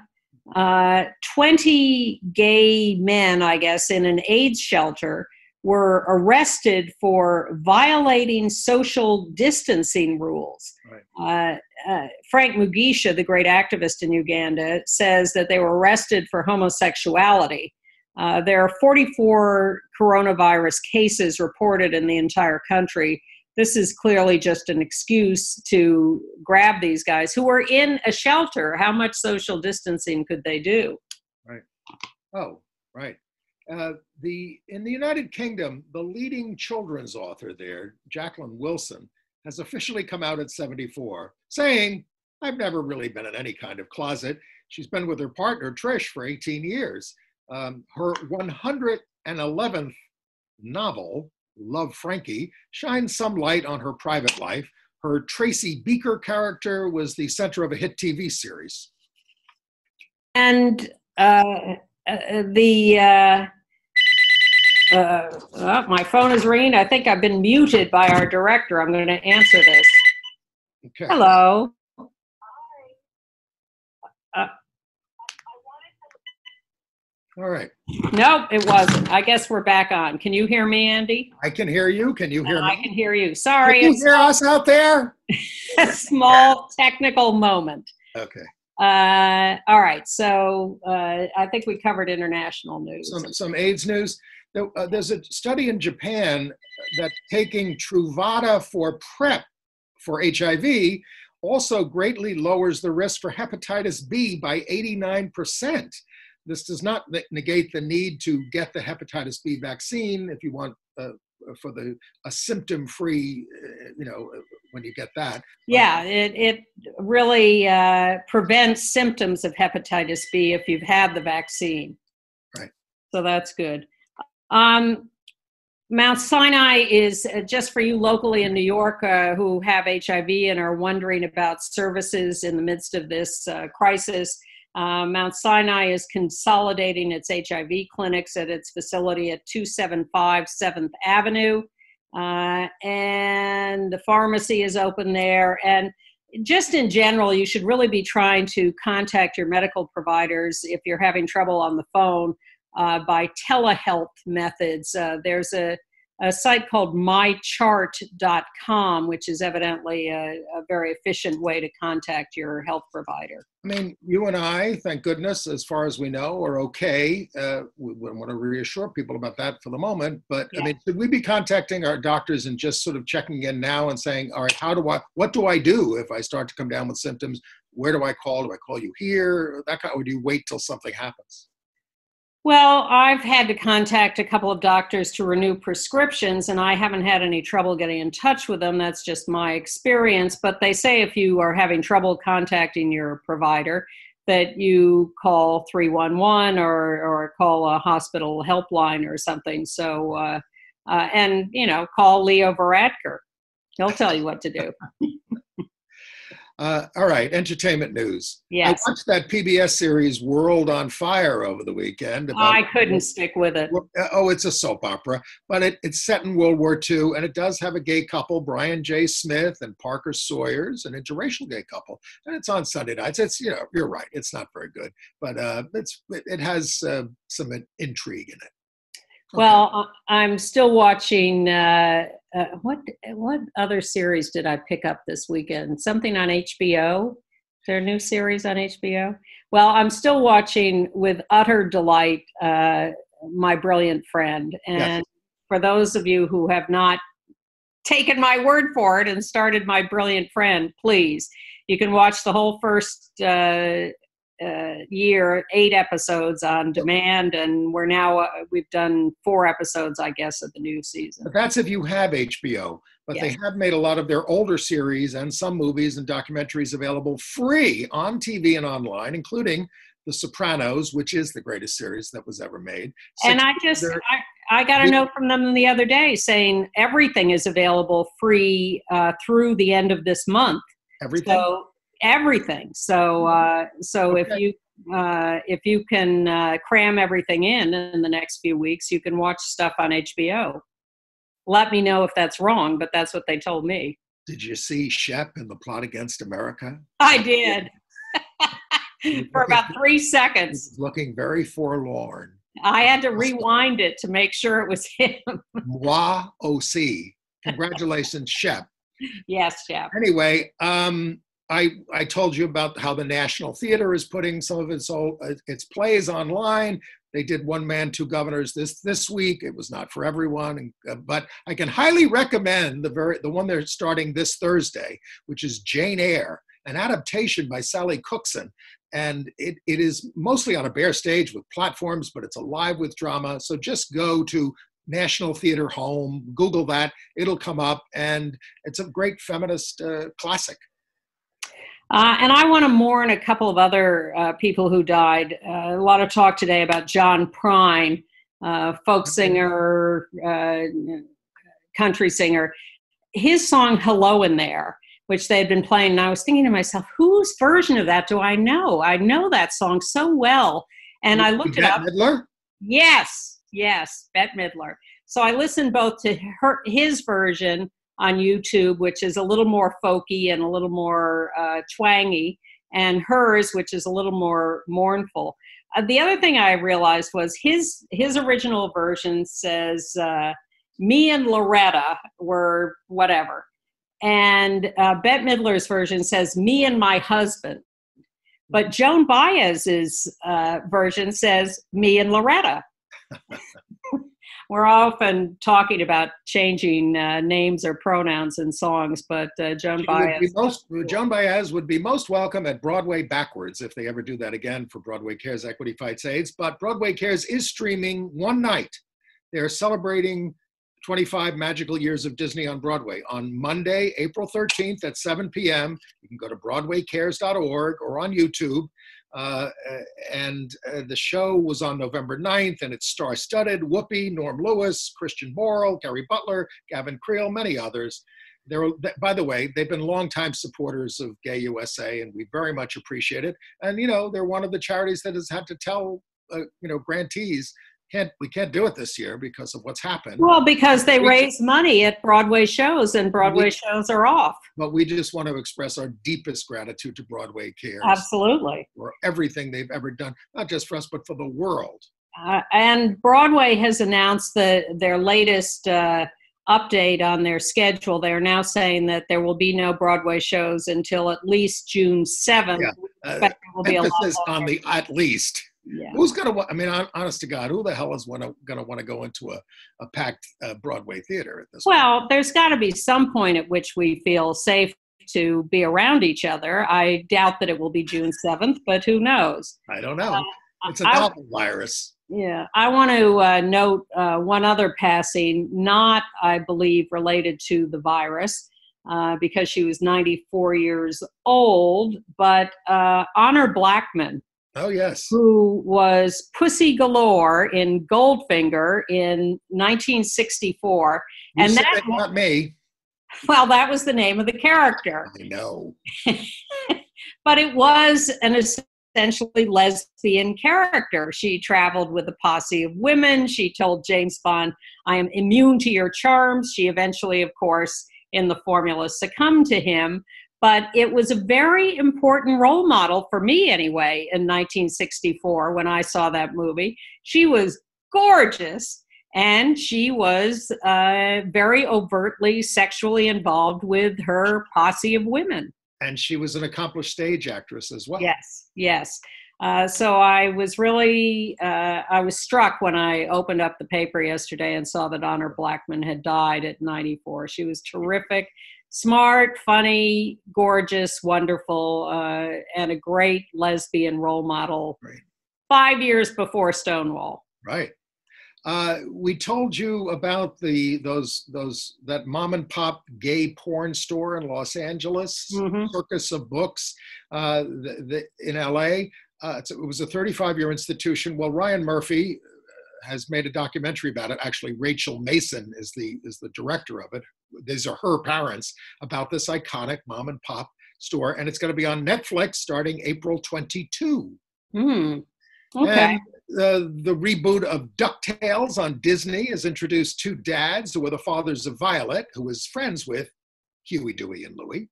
20 gay men, I guess, in an AIDS shelter were arrested for violating social distancing rules. Right. Frank Mugisha, the great activist in Uganda, says that they were arrested for homosexuality. There are 44 coronavirus cases reported in the entire country. This is clearly just an excuse to grab these guys who were in a shelter. How much social distancing could they do? Right. Oh, right. In the United Kingdom, the leading children's author there, Jacqueline Wilson, has officially come out at 74, saying, "I've never really been in any kind of closet." She's been with her partner, Trish, for 18 years. Her 111th novel, Love, Frankie, shines some light on her private life. Her Tracy Beaker character was the center of a hit TV series. And my phone is ringing. I think I've been muted by our director. I'm going to answer this. Okay. Hello. All right. Nope, it wasn't. I guess we're back on. Can you hear me, Andy? I can hear you. Can you hear me? I can hear you. Sorry. Can you hear us out there? A small technical moment. Okay. All right. So I think we covered international news. Some AIDS news. There's a study in Japan that taking Truvada for PrEP for HIV also greatly lowers the risk for hepatitis B by 89%. This does not negate the need to get the hepatitis B vaccine if you want for a symptom-free, when you get that. Yeah, it really prevents symptoms of hepatitis B if you've had the vaccine. Right. So that's good. Mount Sinai is, just for you locally in New York who have HIV and are wondering about services in the midst of this crisis, Mount Sinai is consolidating its HIV clinics at its facility at 275 7th Avenue. And the pharmacy is open there. And just in general, you should really be trying to contact your medical providers if you're having trouble on the phone by telehealth methods. There's a site called mychart.com, which is evidently a very efficient way to contact your health provider. I mean, you and I, thank goodness, as far as we know, are okay. We want to reassure people about that for the moment. But yeah. I mean, should we be contacting our doctors and just sort of checking in now and saying, all right, what do I do if I start to come down with symptoms? Where do I call? Do I call you here? Or do you wait till something happens? Well, I've had to contact a couple of doctors to renew prescriptions, and I haven't had any trouble getting in touch with them. That's just my experience. But they say if you are having trouble contacting your provider, that you call 311 or call a hospital helpline or something. So, and, call Leo Varadkar. He'll tell you what to do. All right, entertainment news. Yes. I watched that PBS series World on Fire over the weekend. I couldn't stick with it. Oh, it's a soap opera, but it's set in World War II, and it does have a gay couple, Brian J. Smith and Parker Sawyers, an interracial gay couple, and it's on Sunday nights. It's, you're right, it's not very good, but it has some intrigue in it. Well, I'm still watching. What other series did I pick up this weekend? Something on HBO. Is there a new series on HBO? Well, I'm still watching with utter delight My Brilliant Friend. And for those of you who have not taken my word for it and started My Brilliant Friend, please, you can watch the whole first year, 8 episodes on demand, and we've done 4 episodes, I guess, of the new season. But that's if you have HBO. But they have made a lot of their older series and some movies and documentaries available free on TV and online, including The Sopranos, which is the greatest series that was ever made. And I got a note from them the other day saying everything is available free through the end of this month. Everything? So, everything. So if you can cram everything in the next few weeks, you can watch stuff on HBO. Let me know if that's wrong, but that's what they told me. Did you see Shep in The Plot Against America? I did. For about 3 seconds. Looking very forlorn. I had to rewind it to make sure it was him. Moi aussi. Congratulations, Shep. Yes, Shep. Anyway, I told you about how the National Theater is putting some of its plays online. They did One Man, Two Governors this week. It was not for everyone, but I can highly recommend the one they're starting this Thursday, which is Jane Eyre, an adaptation by Sally Cookson. And it is mostly on a bare stage with platforms, but it's alive with drama. So just go to National Theater Home, Google that, it'll come up, and it's a great feminist classic. And I want to mourn a couple of other people who died. A lot of talk today about John Prine, folk singer, country singer. His song Hello in There, which they had been playing, and I was thinking to myself, whose version of that do I know? I know that song so well. And I looked it up. Bette Midler? Yes, Bette Midler. So I listened both to his version on YouTube, which is a little more folky and a little more twangy, and hers, which is a little more mournful. The other thing I realized was his original version says, me and Loretta were whatever. And Bette Midler's version says, me and my husband. But Joan Baez's version says, me and Loretta. We're often talking about changing names or pronouns in songs, but Joan Baez would be most welcome at Broadway Backwards if they ever do that again for Broadway Cares Equity Fights AIDS. But Broadway Cares is streaming one night. They're celebrating 25 magical years of Disney on Broadway on Monday, April 13th at 7 p.m. You can go to BroadwayCares.org or on YouTube. And the show was on November 9th, and it's star-studded. Whoopi, Norm Lewis, Christian Borle, Gary Butler, Gavin Creel, many others. By the way, they've been longtime supporters of Gay USA, and we very much appreciate it. And, they're one of the charities that has had to tell, grantees, we can't do it this year because of what's happened. Well, because they raise money at Broadway shows, and Broadway shows are off. But we just want to express our deepest gratitude to Broadway Cares. Absolutely. For everything they've ever done, not just for us, but for the world. And Broadway has announced their latest update on their schedule. They're now saying that there will be no Broadway shows until at least June 7th. Yeah. Emphasis on the at least. Yeah. Who's going to, honest to God, who the hell is going to want to go into a packed Broadway theater at this point? Well, there's got to be some point at which we feel safe to be around each other. I doubt that it will be June 7th, but who knows? I don't know. It's a novel virus. Yeah. I want to note one other passing, not, I believe, related to the virus, because she was 94 years old, but Honor Blackman. Oh, yes. Who was Pussy Galore in Goldfinger in 1964. And that's not me. Well, that was the name of the character. I know. But it was an essentially lesbian character. She traveled with a posse of women. She told James Bond, I am immune to your charms. She eventually, of course, in the formula, succumbed to him. But it was a very important role model for me anyway in 1964 when I saw that movie. She was gorgeous. And she was very overtly sexually involved with her posse of women. And she was an accomplished stage actress as well. Yes, yes. So I was really, I was struck when I opened up the paper yesterday and saw that Honor Blackman had died at 94. She was terrific, smart, funny, gorgeous, wonderful, and a great lesbian role model. Right. 5 years before Stonewall. Right. We told you about that mom and pop gay porn store in Los Angeles, Circus of Books in LA. It was a 35-year institution. Well, Ryan Murphy has made a documentary about it. Actually, Rachel Mason is the director of it. These are her parents, about this iconic mom and pop store, and it's going to be on Netflix starting April 22. Okay. And the reboot of Ducktales on Disney has introduced two dads who were the fathers of Violet, who was friends with Huey, Dewey, and Louie.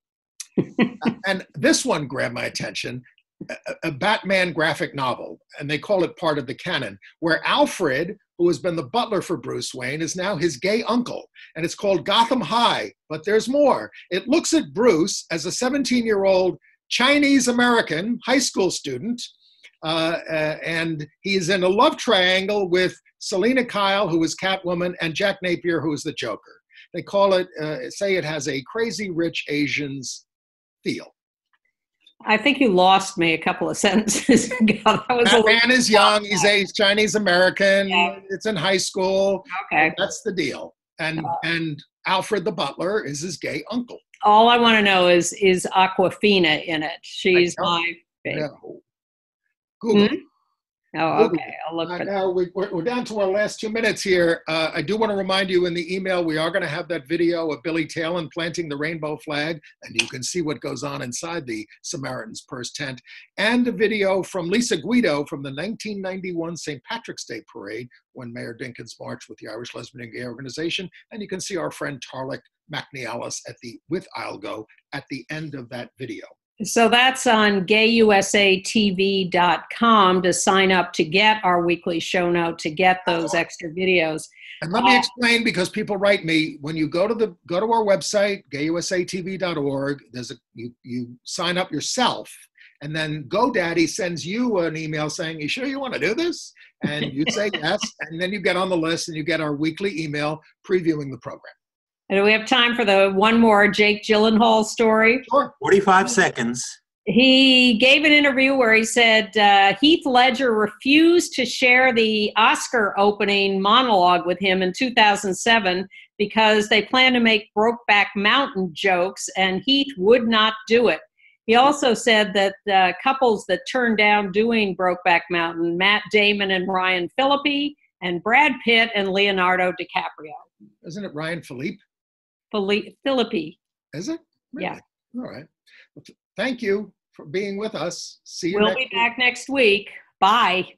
And this one grabbed my attention, a Batman graphic novel, and they call it part of the canon, where Alfred, who has been the butler for Bruce Wayne, is now his gay uncle. And it's called Gotham High, but there's more. It looks at Bruce as a 17-year-old Chinese-American high school student, and he is in a love triangle with Selena Kyle, who is Catwoman, and Jack Napier, who is the Joker. They call it, say it has a Crazy Rich Asians feel. I think you lost me a couple of sentences ago. That man is young. He's a Chinese American. Yeah. It's in high school. Okay. That's the deal. And Alfred the butler is his gay uncle. All I want to know is Aquafina in it? She's my favorite. Yeah. Google. Oh, okay. I'll look for that. Now we're down to our last 2 minutes here. I do want to remind you in the email, we are going to have that video of Billy Talon planting the rainbow flag, and you can see what goes on inside the Samaritan's Purse tent, and a video from Lisa Guido from the 1991 St. Patrick's Day Parade, when Mayor Dinkins marched with the Irish Lesbian and Gay Organization, and you can see our friend Tarlik McNealis with Ilgo at the end of that video. So that's on gayusatv.com to sign up to get our weekly show note, to get those extra videos. And let me explain, because people write me, when you go to our website, gayusatv.org, you sign up yourself, and then GoDaddy sends you an email saying, "You sure you want to do this?" And you say yes, and then you get on the list and you get our weekly email previewing the program. And do we have time for the one more Jake Gyllenhaal story? Sure. 45 seconds. He gave an interview where he said Heath Ledger refused to share the Oscar opening monologue with him in 2007 because they planned to make Brokeback Mountain jokes, and Heath would not do it. He also said that couples that turned down doing Brokeback Mountain, Matt Damon and Ryan Phillippe, and Brad Pitt and Leonardo DiCaprio. Isn't it Ryan Phillippe? Phillippe. Is it? Really? Yeah. All right. Well, thank you for being with us. See you We'll next be week. back next week. Bye.